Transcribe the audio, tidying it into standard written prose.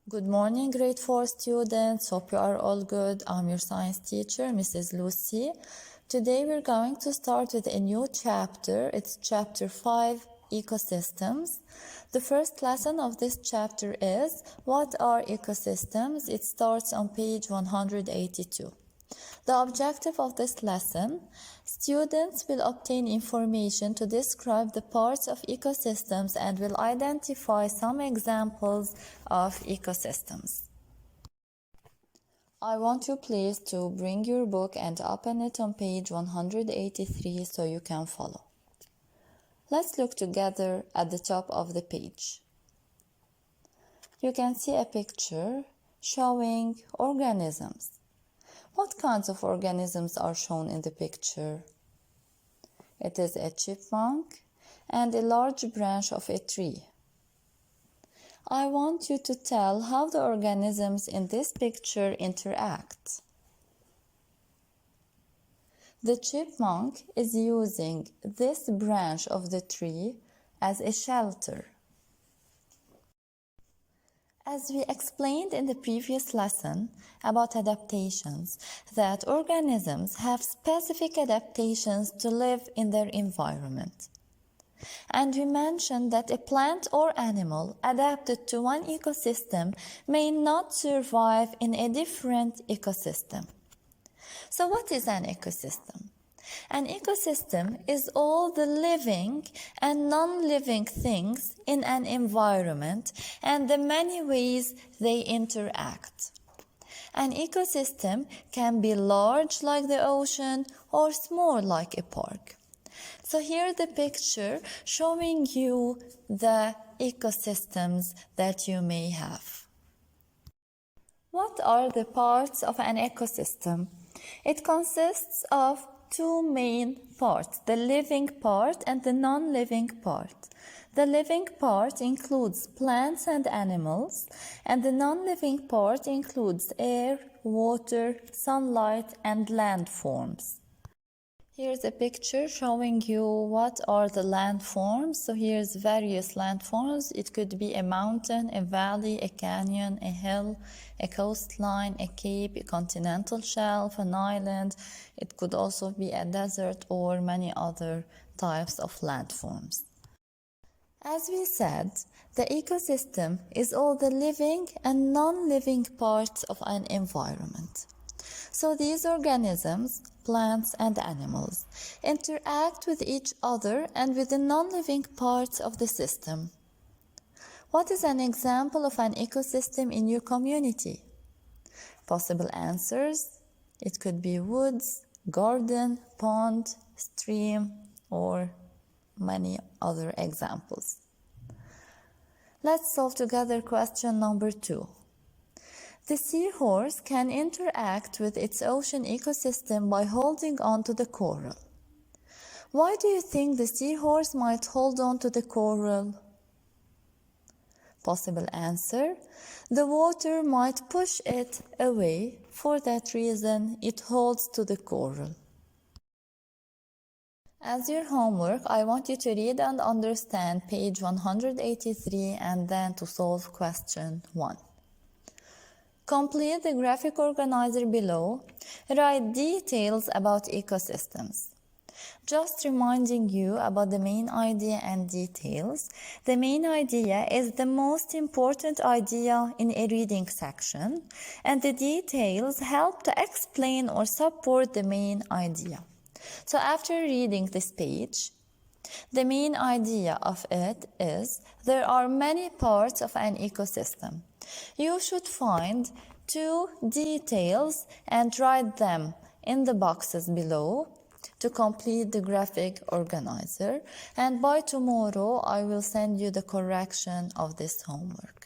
Good morning, grade 4 students. Hope you are all good. I'm your science teacher, Mrs. Loucy. Today we're going to start with a new chapter. It's chapter 5, ecosystems. The first lesson of this chapter is, what are ecosystems? It starts on page 182. The objective of this lesson, students will obtain information to describe the parts of ecosystems and will identify some examples of ecosystems. I want you please to bring your book and open it on page 183 so you can follow. Let's look together at the top of the page. You can see a picture showing organisms. What kinds of organisms are shown in the picture? It is a chipmunk and a large branch of a tree. I want you to tell how the organisms in this picture interact. The chipmunk is using this branch of the tree as a shelter. As we explained in the previous lesson about adaptations, that organisms have specific adaptations to live in their environment. And we mentioned that a plant or animal adapted to one ecosystem may not survive in a different ecosystem. So what is an ecosystem? An ecosystem is all the living and non-living things in an environment and the many ways they interact. An ecosystem can be large like the ocean or small like a park. So here's the picture showing you the ecosystems that you may have. What are the parts of an ecosystem? It consists of two main parts, the living part and the non-living part. The living part includes plants and animals, and the non-living part includes air, water, sunlight, and landforms. Here's a picture showing you what are the landforms. So here's various landforms. It could be a mountain, a valley, a canyon, a hill, a coastline, a cape, a continental shelf, an island. It could also be a desert or many other types of landforms. As we said, the ecosystem is all the living and non-living parts of an environment. So these organisms, plants and animals, interact with each other and with the non-living parts of the system. What is an example of an ecosystem in your community? Possible answers: it could be woods, garden, pond, stream, or many other examples. Let's solve together question number 2. The seahorse can interact with its ocean ecosystem by holding on to the coral. Why do you think the seahorse might hold on to the coral? Possible answer: the water might push it away. For that reason, it holds to the coral. As your homework, I want you to read and understand page 183 and then to solve question 1. Complete the graphic organizer below. Write details about ecosystems. Just reminding you about the main idea and details. The main idea is the most important idea in a reading section, and the details help to explain or support the main idea. So after reading this page, the main idea of it is there are many parts of an ecosystem. You should find 2 details and write them in the boxes below to complete the graphic organizer. And by tomorrow, I will send you the correction of this homework.